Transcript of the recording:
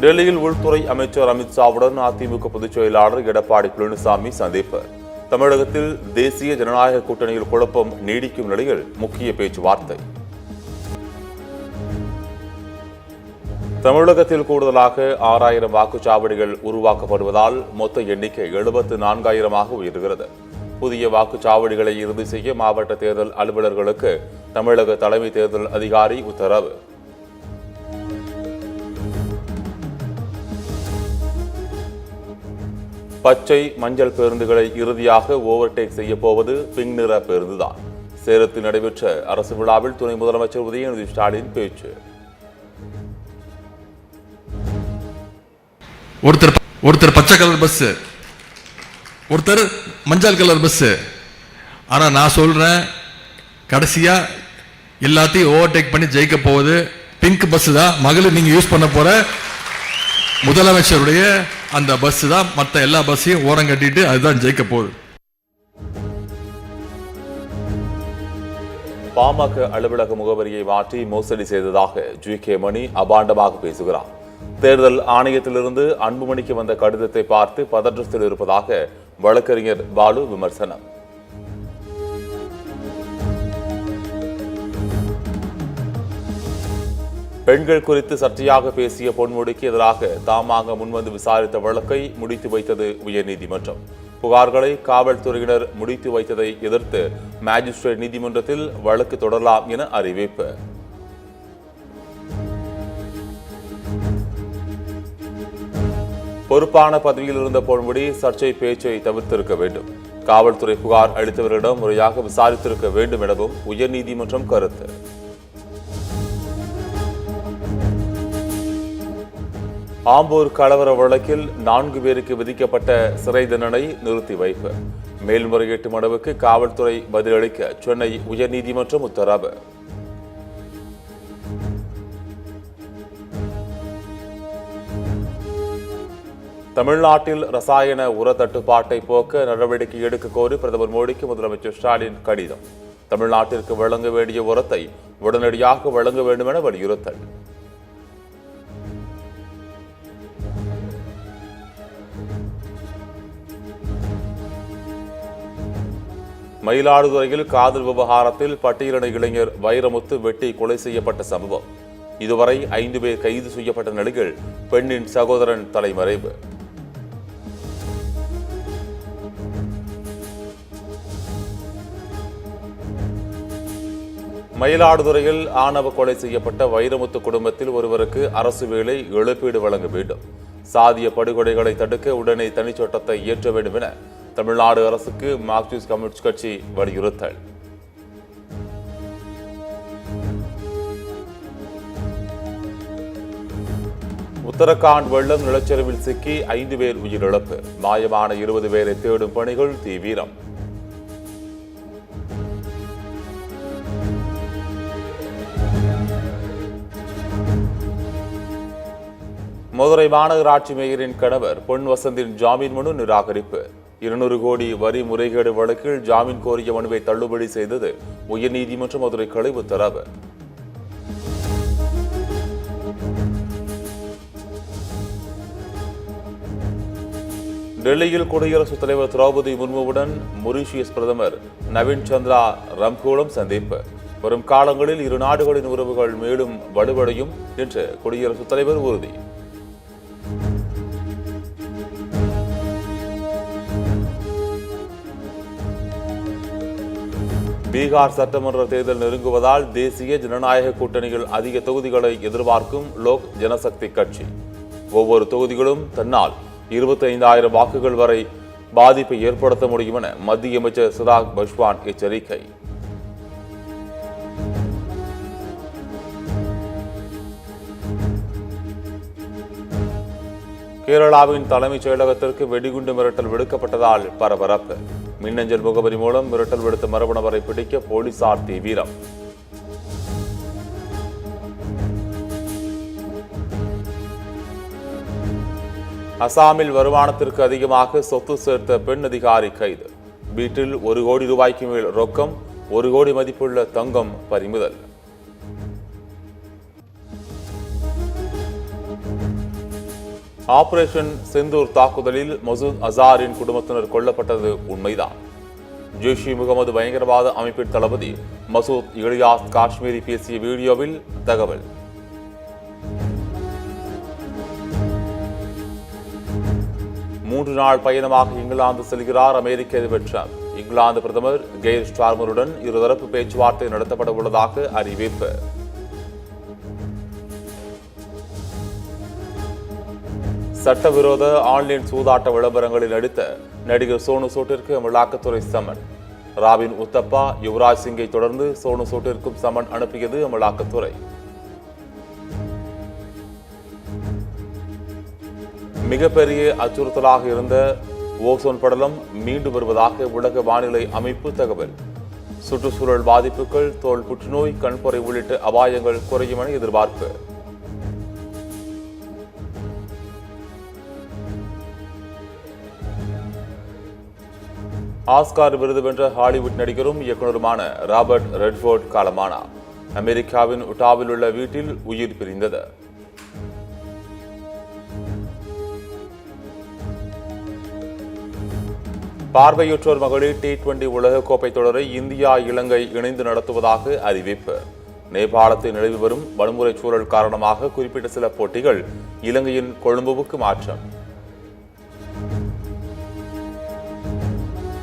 டெல்லியில் உள்துறை அமைச்சர் அமித்ஷாவுடன் அதிமுக பொதுச் செயலாளர் எடப்பாடி பழனிசாமி சந்திப்பு. தமிழகத்தில் தேசிய ஜனநாயக கூட்டணியில் குழப்பம் நீடிக்கும் நிலையில் முக்கிய பேச்சுவார்த்தை. தமிழகத்தில் கூடுதலாக 6000 வாக்குச்சாவடிகள் உருவாக்கப்படுவதால் மொத்த எண்ணிக்கை 74,000ஆக உயர்கிறது. புதிய வாக்குச்சாவடிகளை இறுதி செய்ய மாவட்ட தேர்தல் அலுவலர்களுக்கு தமிழக தலைமை தேர்தல் அதிகாரி உத்தரவு. பச்சை மஞ்சள் பேருந்துகளை இறுதியாக ஓவர்டேக் செய்ய போவது பிங்க் நிற பேருந்துதான். சேலத்தில் நடைபெற்ற அரசு விழாவில் துணை முதலமைச்சர் உதயநிதி ஸ்டாலின் பேச்சு. ஒருத்தர் பச்சை கலர் பஸ், ஒருத்தர் மஞ்சள் கலர் பஸ். ஆனா நான் சொல்றேன், கடைசியா எல்லாத்தையும் ஓவர்டேக் பண்ணி ஜெயிக்க போவது பிங்க் பஸ் தான். மகளிர் நீங்க யூஸ் பண்ண போற முதலமைச்சருடைய அந்த பஸ் தான். மற்ற எல்லா பஸ்ஸையும் ஓரம் கட்டிட்டு அதுதான் ஜெயிக்க போகுது. பாமக அலுவலக முகவரியை மாற்றி மோசடி செய்ததாக ஜி.கே. மணி அபாண்டமாக பேசுகிறார். தேர்தல் ஆணையத்திலிருந்து அன்புமணிக்கு வந்த கடிதத்தை பார்த்து பதற்றத்தில் இருப்பதாக வழக்கறிஞர் பாலு விமர்சனம். பெண்கள் குறித்து சர்ச்சையாக பேசிய பொன்முடிக்கு எதிராக தாமாக முன்வந்து விசாரித்த வழக்கை முடித்து வைத்தது உயர்நீதிமன்றம். புகார்களை காவல்துறையினர் முடித்து வைத்ததை எதிர்த்து மாஜிஸ்ட்ரேட் நீதிமன்றத்தில் வழக்கு தொடரலாம் என அறிவிப்பு. பொறுப்பான பதவியில் இருந்த பொன்முடி சர்ச்சை பேச்சை தவிர்த்திருக்க வேண்டும். காவல்துறை புகார் அளித்தவர்களிடம் முறையாக விசாரித்திருக்க வேண்டும் எனவும் உயர்நீதிமன்றம் கருத்து. ஆம்பூர் கலவர வழக்கில் 4 பேருக்கு விதிக்கப்பட்ட சிறை தண்டனை நிறுத்தி வைப்பு. மேல்முறையீட்டு மனுவுக்கு காவல்துறை பதிலளிக்க சென்னை உயர்நீதிமன்றம் உத்தரவு. தமிழ்நாட்டில் ரசாயன உர தட்டுப்பாட்டை போக்க நடவடிக்கை எடுக்க கோரி பிரதமர் மோடிக்கு முதலமைச்சர் ஸ்டாலின் கடிதம். தமிழ்நாட்டிற்கு வழங்க வேண்டிய உரத்தை உடனடியாக வழங்க வேண்டும் என வலியுறுத்தல். மயிலாடுதுறையில் காதல் விவகாரத்தில் பட்டியலின இளைஞர் வைரமுத்து வெட்டி கொலை செய்யப்பட்ட சம்பவம். இதுவரை 5 பேர் கைது செய்யப்பட்ட நிலையில் பெண்ணின் சகோதரன் தலைமறைவு. மயிலாடுதுறையில் ஆணவ கொலை செய்யப்பட்ட வைரமுத்து குடும்பத்தில் ஒருவருக்கு அரசு வேலை இழப்பீடு வழங்க வேண்டும். சாதிய படுகொலைகளை தடுக்க உடனே தனிச்சட்டத்தை இயற்ற வேண்டும் என தமிழ்நாடு அரசுக்கு மார்க்சிஸ்ட் கம்யூனிஸ்ட் கட்சி வலியுறுத்தல். உத்தரகாண்ட் வெள்ளம் நிலச்சரிவில் சிக்கி 5 பேர் உயிரிழப்பு. மாயமான 20 பேரை தேடும் பணிகள் தீவிரம். மதுரை மாநகராட்சி மேயரின் கணவர் பொன் வசந்தின் ஜாமீன் மனு நிராகரிப்பு. 200 கோடி வரி முறைகேடு வழக்கில் ஜாமீன் கோரிய மனுவை தள்ளுபடி செய்தது உயர்நீதிமன்ற மதுரை கிளை உத்தரவு. டெல்லியில் குடியரசுத் தலைவர் திரௌபதி முர்முவுடன் மொரீஷியஸ் பிரதமர் நவீன் சந்திரா ரம்கூலம் சந்திப்பு. வரும் காலங்களில் இரு நாடுகளின் உறவுகள் மேலும் வலுவடையும் என்று குடியரசுத் தலைவர் உறுதி. பீகார் சட்டமன்ற தேர்தல் நெருங்குவதால் தேசிய ஜனநாயக கூட்டணியில் அதிக தொகுதிகளை எதிர்பார்க்கும் லோக் ஜனசக்தி கட்சி. ஒவ்வொரு தொகுதிகளும் தன்னால் 25,000 வாக்குகள் வரை பாதிப்பை ஏற்படுத்த முடியும் என மத்திய அமைச்சர் சிராக் பஸ்வான் எச்சரிக்கை. கேரளாவின் தலைமைச் செயலகத்திற்கு வெடிகுண்டு மிரட்டல் விடுக்கப்பட்டதால் பரபரப்பு. மின்னஞ்சல் முகவரி மூலம் மிரட்டல் விடுத்த மர்ம நபரை பிடிக்க போலீசார் தீவிரம். அசாமில் வருமானத்திற்கு அதிகமாக சொத்து சேர்த்த பெண் அதிகாரி கைது. வீட்டில் 1 கோடி ரூபாய்க்கு மேல் ரொக்கம், 1 கோடி மதிப்புள்ள தங்கம் பறிமுதல். ஆபரேஷன் செந்தூர் தாக்குதலில் மசூத் அசாரின் குடும்பத்தினர் கொல்லப்பட்டது உண்மைதான். ஜெய்ஷ்-இ முகமது பயங்கரவாத அமைப்பின் தளபதி மசூத் இலியாஸ் காஷ்மீரி பேசிய வீடியோவில் தகவல். மூன்று நாள் பயணமாக இங்கிலாந்து செல்கிறார் அமெரிக்க அதிபர் டிரம்ப். இங்கிலாந்து பிரதமர் கெய்ர் ஸ்டார்மருடன் இருதரப்பு பேச்சுவார்த்தை நடத்தப்பட உள்ளதாக அறிவிப்பு. சட்டவிரோத ஆன்லைன் சூதாட்ட விளம்பரங்களில் நடித்த நடிகர் சோனு சூட்டிற்கு அமலாக்கத்துறை சமன். ராபின் உத்தப்பா, யுவராஜ் சிங்கை தொடர்ந்து சோனு சூட்டிற்கும் சமன் அனுப்பியது அமலாக்கத்துறை. மிகப்பெரிய அச்சுறுத்தலாக இருந்த ஓசோன் படலம் மீண்டு வருவதாக உலக வானிலை அமைப்பு தகவல். சுற்றுச்சூழல் பாதிப்புகள், தோல் புற்றுநோய், கண்புரை உள்ளிட்ட அபாயங்கள் குறையும் என எதிர்பார்ப்பு. ஆஸ்கார் விருது வென்ற ஹாலிவுட் நடிகரும் இயக்குநருமான ராபர்ட் ரெட்ஃபோர்ட் காலமானார். அமெரிக்காவின் உட்டாவில் உள்ள வீட்டில் உயிர் பிரிந்தது. பார்வையுற்றோர் மகளிர் T20 உலகக்கோப்பை தொடரை இந்தியா, இலங்கை இணைந்து நடத்துவதாக அறிவிப்பு. நேபாளத்தில் நிலவி வரும் வன்முறை சூழல் காரணமாக குறிப்பிட்ட சில போட்டிகள் இலங்கையின் கொழும்புவுக்கு மாற்றம்.